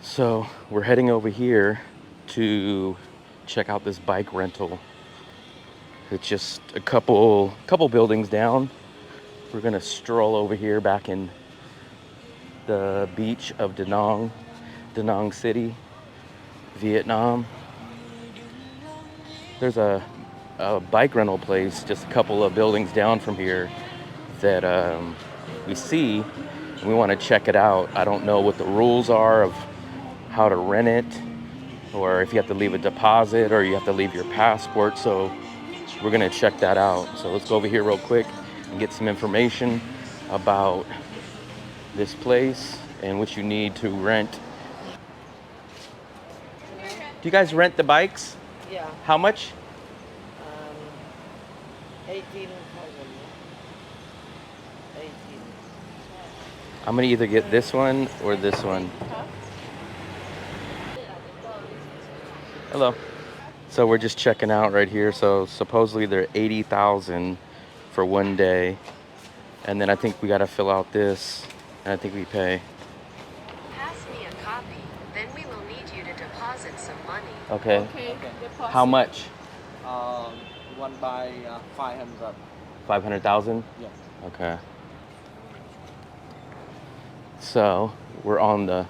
So we're heading over here to check out this bike rental. It's just a couple buildings down. We're gonna stroll over here back in the beach of Da Nang City, Vietnam. There's a bike rental place just a couple of buildings down from here that we see, and we want to check it out. I don't know what the rules are of how to rent it, or if you have to leave a deposit or you have to leave your passport. So we're gonna check that out. So let's go over here real quick and get some information about this place and what you need to rent. Do you guys rent the bikes? Yeah, How much? 18,000. 18. I'm gonna either get this one or this one. Hello. So we're just checking out right here. So supposedly they're 80,000 for one day, and then I think we gotta fill out this, and I think we pay. Pass me a copy, then we will need you to deposit some money. Okay. Okay. Deposit. How much? One by 500. 500,000. Yeah. Okay. So we're on the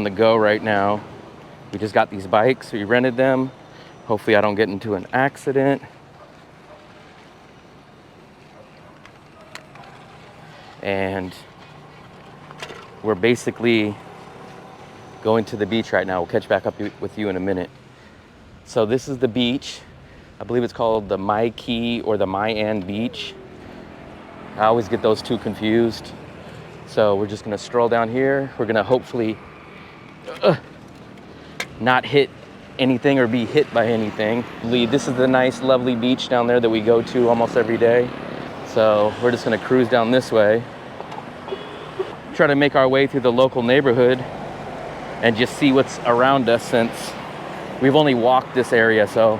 go right now. We just got these bikes. We rented them. Hopefully I don't get into an accident. And we're basically going to the beach right now. We'll catch back up with you in a minute. So this is the beach. I believe it's called the Mai Key or the Mai An Beach. I always get those two confused. So we're just gonna stroll down here. We're gonna hopefully not hit anything or be hit by anything. This is the nice, lovely beach down there that we go to almost every day. So we're just gonna cruise down this way. Try to make our way through the local neighborhood and just see what's around us, since we've only walked this area. So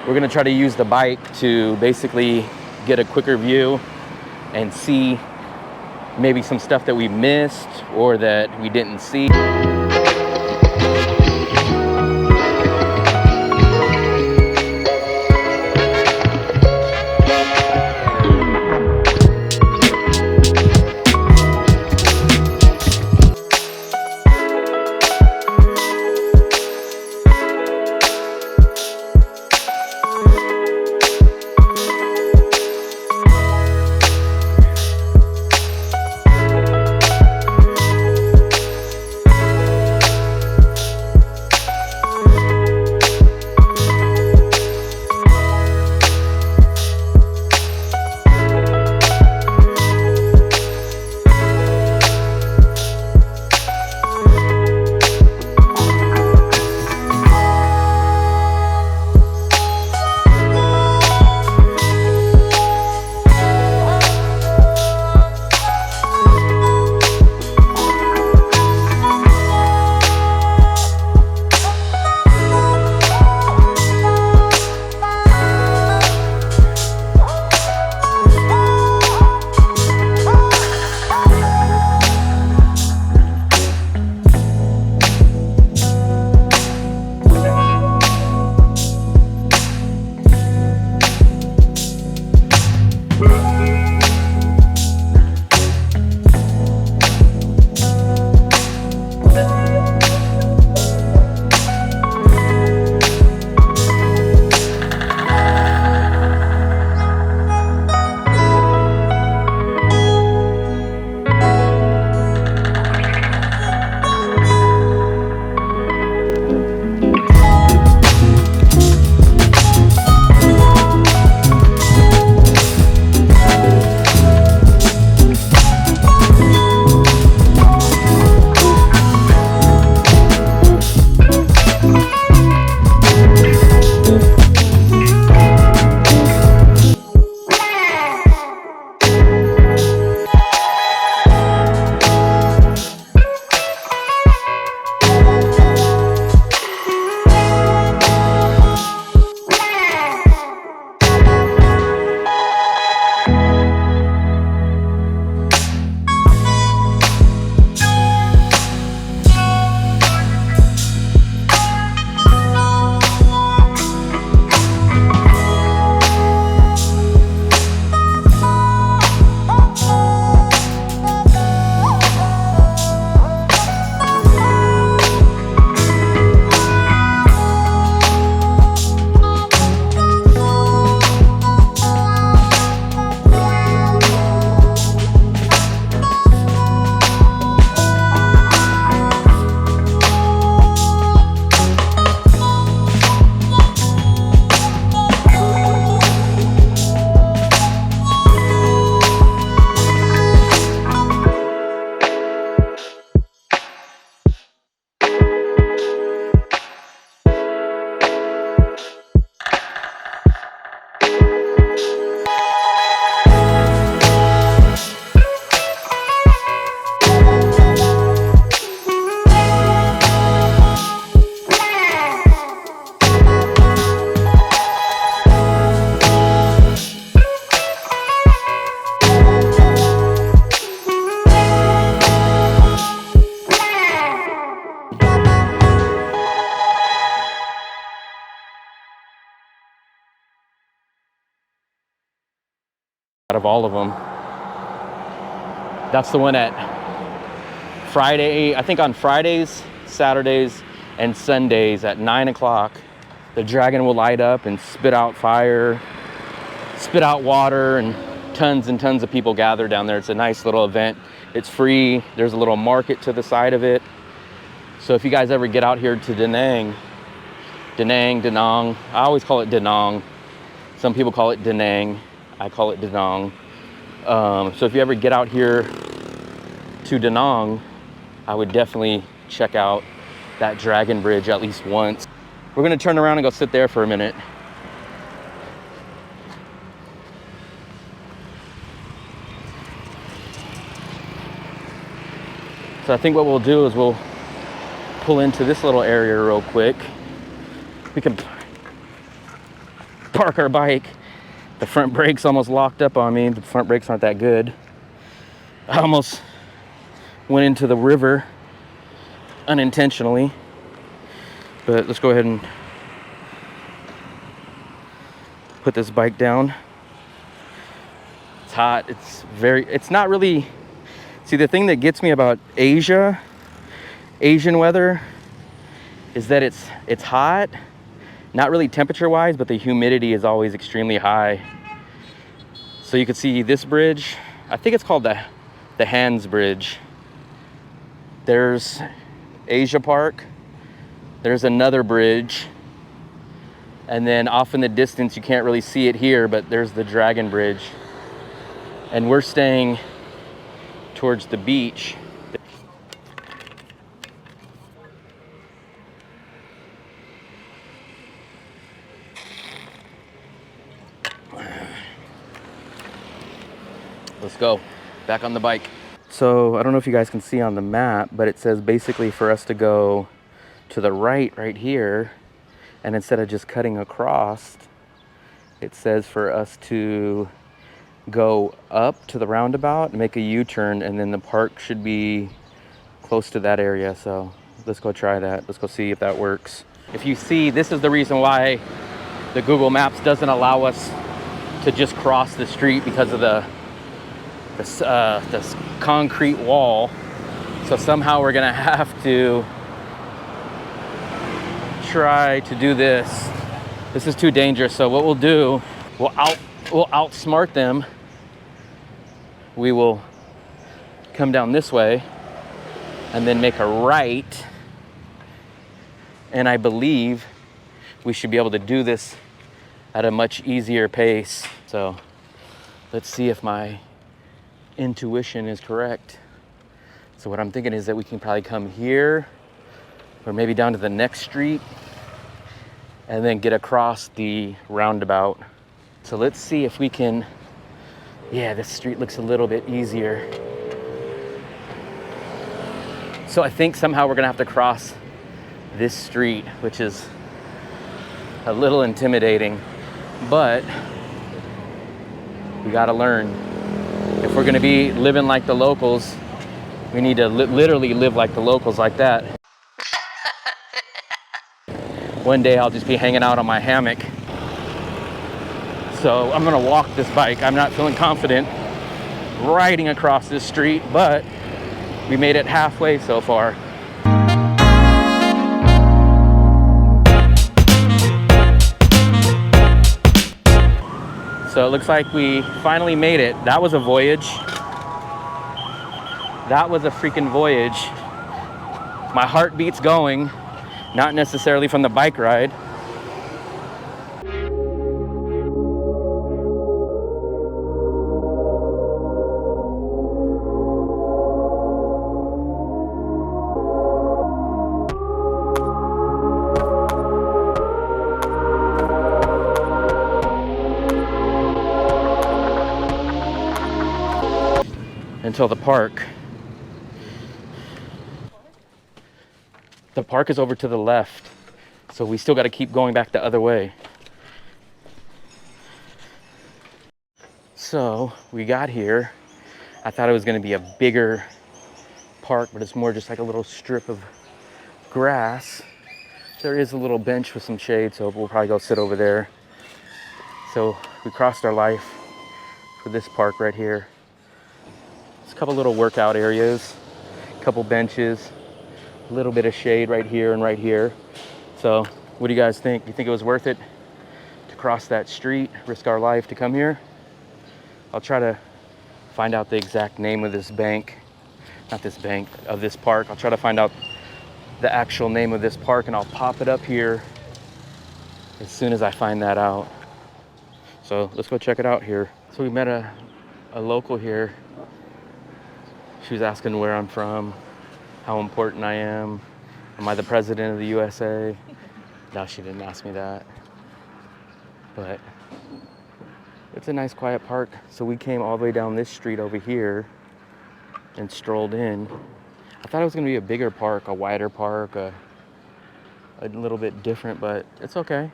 we're gonna try to use the bike to basically get a quicker view and see maybe some stuff that we missed or that we didn't see. out of all of them. That's the one at Friday, I think on Fridays, Saturdays, and Sundays at 9 o'clock. The dragon will light up and spit out fire, spit out water, and tons of people gather down there. It's a nice little event. It's free. There's a little market to the side of it. So if you guys ever get out here to Da Nang, I always call it Da Nang. Some people call it Da Nang. I call it Da Nang. So if you ever get out here to Da Nang, I would definitely check out that dragon bridge at least once. We're gonna turn around and go sit there for a minute. So I think what we'll do is we'll pull into this little area real quick. We can park our bike. The front brake's almost locked up on me. The front brakes aren't that good. I almost went into the river unintentionally. But let's go ahead and put this bike down. It's hot. It's not really, see, the thing that gets me about Asian weather is that it's hot, not really temperature wise, but the humidity is always extremely high. So you can see this bridge, I think it's called the Hands Bridge. There's Asia Park. There's another bridge. And then off in the distance, you can't really see it here, but there's the Dragon Bridge. And we're staying towards the beach. Let's go back on the bike. So I don't know if you guys can see on the map, but it says basically for us to go to the right here, and instead of just cutting across, it says for us to go up to the roundabout, make a U-turn, and then the park should be close to that area. So let's go try that. Let's go see if that works. If you see, this is the reason why the Google Maps doesn't allow us to just cross the street, because of this concrete wall. So somehow we're gonna have to try to do this. This is too dangerous. So what we'll do, we'll outsmart them. We will come down this way and then make a right. And I believe we should be able to do this at a much easier pace. So let's see if my intuition is correct. So what I'm thinking is that we can probably come here, or maybe down to the next street, and then get across the roundabout. So let's see if we can, yeah, this street looks a little bit easier. So I think somehow we're gonna have to cross this street, which is a little intimidating, but we gotta learn. If we're gonna be living like the locals, we need to literally live like the locals, like that. One day I'll just be hanging out on my hammock. So I'm gonna walk this bike. I'm not feeling confident riding across this street, but we made it halfway so far. So it looks like we finally made it. That was a voyage. That was a freaking voyage. My heartbeat's going, not necessarily from the bike ride. Until the park. The park is over to the left, so we still got to keep going back the other way. So we got here. I thought it was going to be a bigger park, but it's more just like a little strip of grass. There is a little bench with some shade, so we'll probably go sit over there. So we crossed our life for this park right here. There's a couple little workout areas, a couple benches, a little bit of shade right here and right here. So what do you guys think? You think it was worth it to cross that street, risk our life to come here? I'll try to find out the exact name of this bank, not this bank, of this park. I'll try to find out the actual name of this park and I'll pop it up here as soon as I find that out. So let's go check it out here. So we met a local here. She was asking where I'm from, how important I am. Am I the president of the USA? No, she didn't ask me that. But it's a nice quiet park. So we came all the way down this street over here and strolled in. I thought it was gonna be a bigger park, a wider park, a little bit different, but it's okay.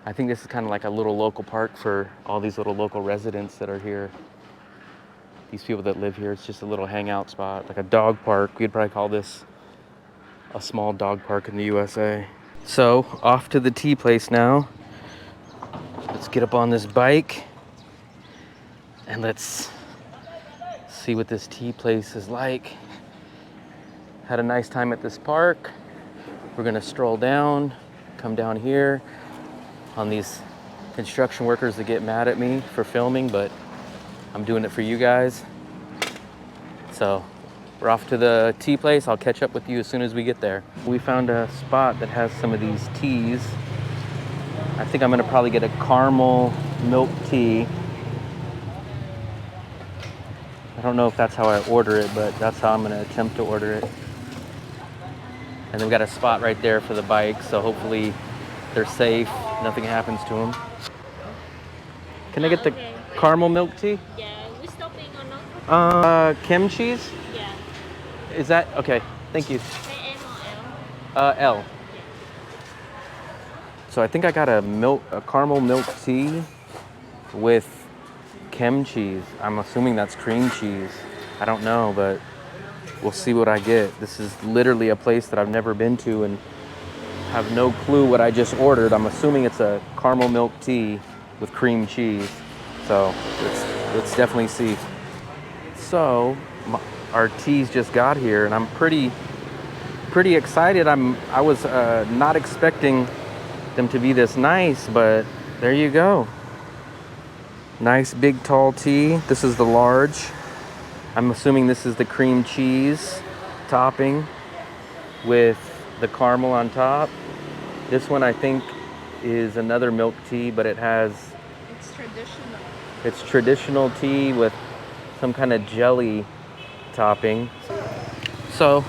I think this is kind of like a little local park for all these little local residents that are here. These people that live here, it's just a little hangout spot, like a dog park. We'd probably call this a small dog park in the USA. So off to the tea place now. Let's get up on this bike and let's see what this tea place is like. Had a nice time at this park. We're gonna stroll down, come down here on these construction workers that get mad at me for filming, but I'm doing it for you guys. So we're off to the tea place. I'll catch up with you as soon as we get there. We found a spot that has some of these teas. I think I'm gonna probably get a caramel milk tea. I don't know if that's how I order it, but that's how I'm gonna attempt to order it. And then we got a spot right there for the bike, so hopefully they're safe, nothing happens to them. Can I get the caramel milk tea? Yeah, we stopping or not? Kimchi's? Yeah. Is that, okay, thank you. Say M or L? L. So I think I got a caramel milk tea with kimchi. I'm assuming that's cream cheese. I don't know, but we'll see what I get. This is literally a place that I've never been to and have no clue what I just ordered. I'm assuming it's a caramel milk tea with cream cheese. So let's definitely see. So our teas just got here and I'm pretty excited. I was not expecting them to be this nice, but there you go. Nice big tall tea. This is the large. I'm assuming this is the cream cheese topping with the caramel on top. This one I think is another milk tea, but it has... It's traditional. It's traditional tea with some kind of jelly topping. So,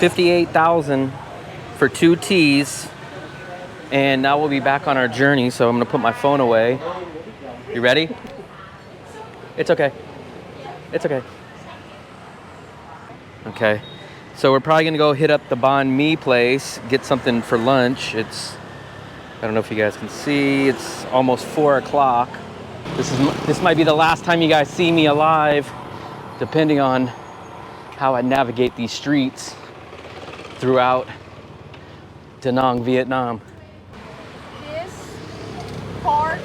$58,000 for 2 teas. And now we'll be back on our journey, so I'm gonna put my phone away. You ready? It's okay. It's okay. Okay. So we're probably gonna go hit up the banh mi place, get something for lunch. I don't know if you guys can see, it's almost 4 o'clock. This might be the last time you guys see me alive, depending on how I navigate these streets throughout Da Nang, Vietnam. This pork,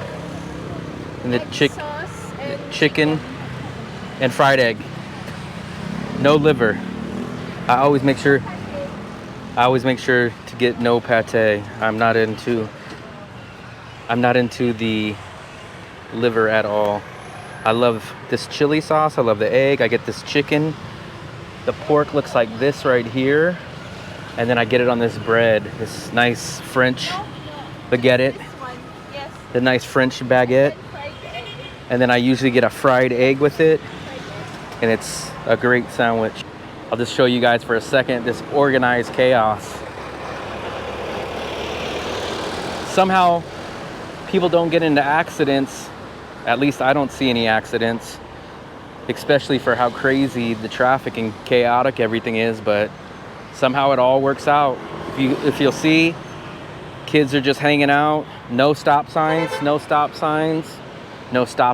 And the sauce, and chicken and fried egg. No liver. I always make sure to get no pate. I'm not into the liver at all. I love this chili sauce. I love the egg. I get this chicken. The pork looks like this right here. And then I get it on this bread, this nice French baguette. one. Yes, The nice French baguette. fried egg. And then I usually get a fried egg with it. And it's a great sandwich. I'll just show you guys for a second this organized chaos. Somehow people don't get into accidents. At least I don't see any accidents, especially for how crazy the traffic and chaotic everything is, but somehow it all works out. If you'll see, kids are just hanging out, no stop signs, no stop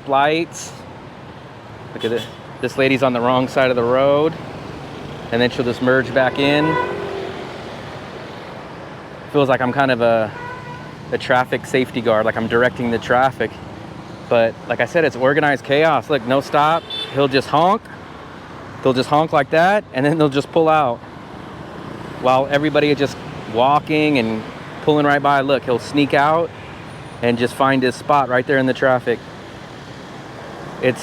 lights. Look at this. This lady's on the wrong side of the road, and then she'll just merge back in. Feels like I'm kind of a traffic safety guard, like I'm directing the traffic. But like I said, it's organized chaos. Look, no stop. He'll just honk. They'll just honk like that, and then they'll just pull out while everybody is just walking and pulling right by. Look, he'll sneak out and just find his spot right there in the traffic. It's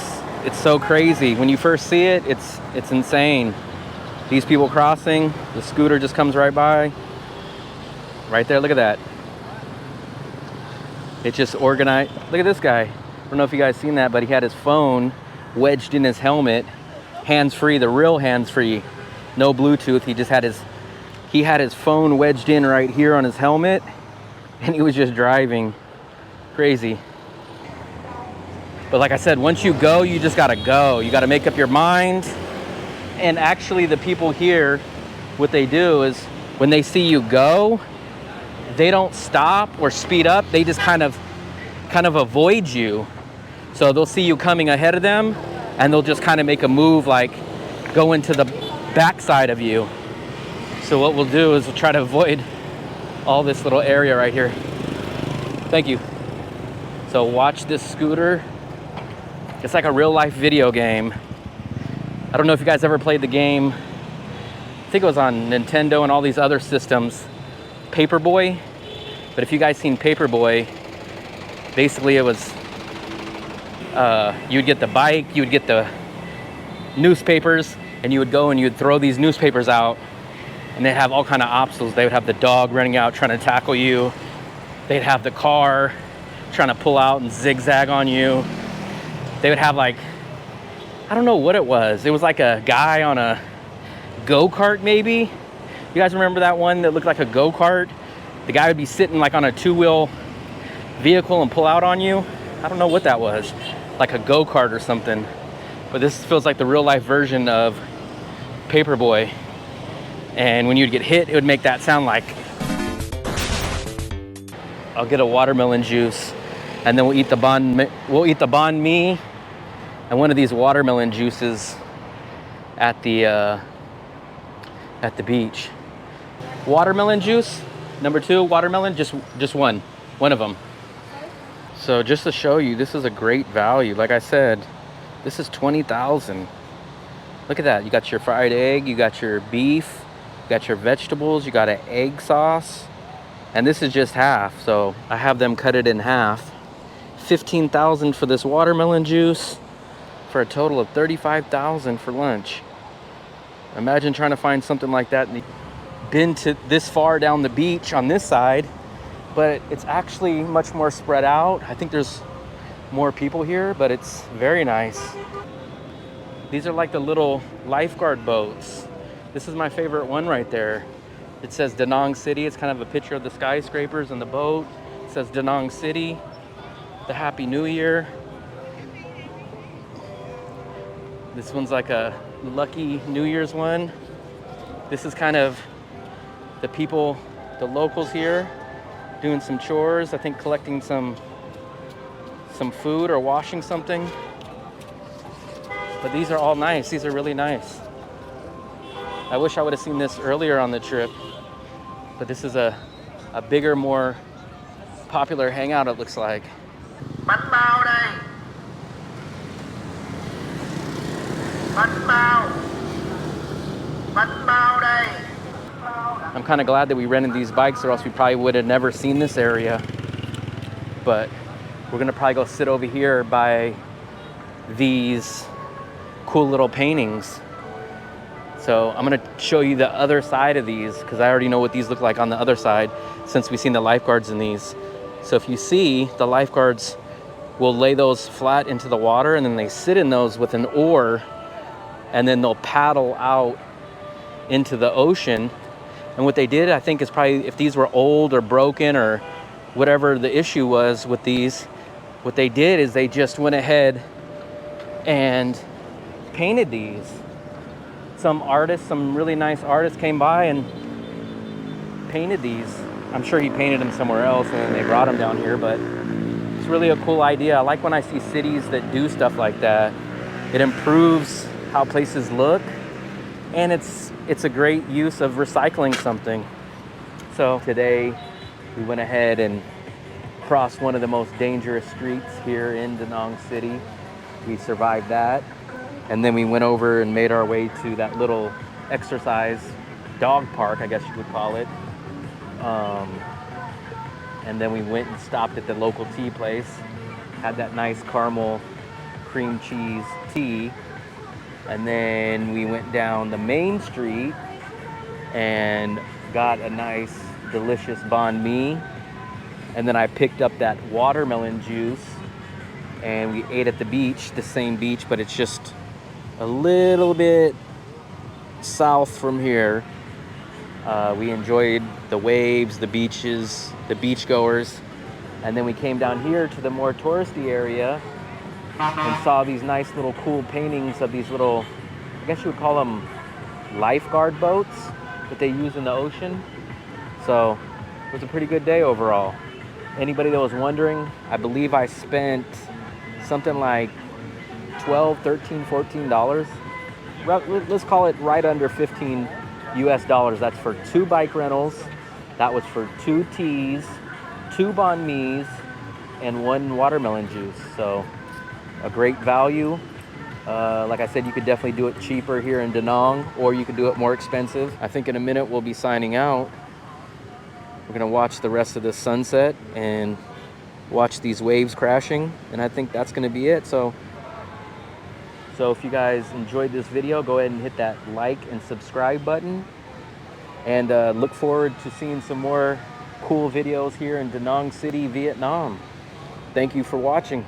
so crazy. When you first see it, it's insane. These people crossing, the scooter just comes right by. Right there, look at that. It's just organized. Look at this guy. I don't know if you guys seen that, but he had his phone wedged in his helmet. Hands-free, the real hands-free. No Bluetooth. He had his phone wedged in right here on his helmet, and he was just driving. Crazy. But like I said, once you go, you just gotta go. You gotta make up your mind. And actually the people here, what they do is when they see you go, they don't stop or speed up. They just kind of avoid you. So they'll see you coming ahead of them, and they'll just kind of make a move, like go into the backside of you. So what we'll do is we'll try to avoid all this little area right here. Thank you. So watch this scooter. It's like a real life video game. I don't know if you guys ever played the game. I think it was on Nintendo and all these other systems, Paperboy. But if you guys seen Paperboy, basically it was, you'd get the bike, you'd get the newspapers, and you would go and you'd throw these newspapers out, and they'd have all kind of obstacles. They would have the dog running out trying to tackle you. They'd have the car trying to pull out and zigzag on you. They would have like, I don't know what it was. It was like a guy on a go-kart maybe. You guys remember that one that looked like a go-kart? The guy would be sitting like on a two-wheel vehicle and pull out on you. I don't know what that was. Like a go-kart or something. But this feels like the real life version of Paperboy. And when you'd get hit, it would make that sound like. I'll get a watermelon juice, and then we'll eat the banh mi and one of these watermelon juices at the beach. Watermelon juice, number 2, watermelon, just one of them. So just to show you, this is a great value. Like I said, this is $20,000. Look at that. You got your fried egg, you got your beef, you got your vegetables, you got an egg sauce, and this is just half. So I have them cut it in half. $15,000 for this watermelon juice, for a total of $35,000 for lunch. Imagine trying to find something like that. Been to this far down the beach on this side, but it's actually much more spread out. I think there's more people here, but it's very nice. These are like the little lifeguard boats. This is my favorite one right there. It says Da Nang City. It's kind of a picture of the skyscrapers and the boat. It says Da Nang City, the Happy New Year. This one's like a lucky New Year's one. This is kind of the people, the locals here, doing some chores. I think collecting some food or washing something. But these are all nice. These are really nice. I wish I would have seen this earlier on the trip. But this is a bigger, more popular hangout, it looks like. Bánh bao đây. Bánh bao. Bánh bao đây. I'm kind of glad that we rented these bikes, or else we probably would have never seen this area. But we're gonna probably go sit over here by these cool little paintings. So I'm gonna show you the other side of these, because I already know what these look like on the other side, since we've seen the lifeguards in these. So if you see, the lifeguards will lay those flat into the water, and then they sit in those with an oar, and then they'll paddle out into the ocean. And what they did, I think, is probably, if these were old or broken or whatever the issue was with these, what they did is they just went ahead and painted these. Some really nice artists came by and painted these. I'm sure he painted them somewhere else and then they brought them down here, but it's really a cool idea. I like when I see cities that do stuff like that. It improves how places look, and it's a great use of recycling something. So today we went ahead and crossed one of the most dangerous streets here in Da Nang City. We survived that. And then we went over and made our way to that little exercise dog park, I guess you would call it. And then we went and stopped at the local tea place, had that nice caramel cream cheese tea. And then we went down the main street and got a nice, delicious banh mi. And then I picked up that watermelon juice and we ate at the beach, the same beach, but it's just a little bit south from here. We enjoyed the waves, the beaches, the beachgoers. And then we came down here to the more touristy area and saw these nice little cool paintings of these little, I guess you would call them lifeguard boats that they use in the ocean. So it was a pretty good day overall. Anybody that was wondering, I believe I spent something like $12, $13, $14. Let's call it right under 15 US dollars. That's for 2 bike rentals. That was for 2 teas, 2 banh mi's, and 1 watermelon juice. So a great value. Like I said, you could definitely do it cheaper here in Da Nang, or you could do it more expensive. I think in a minute we'll be signing out. We're gonna watch the rest of the sunset and watch these waves crashing, and I think that's gonna be it. So if you guys enjoyed this video, go ahead and hit that like and subscribe button, and look forward to seeing some more cool videos here in Da Nang City, Vietnam. Thank you for watching.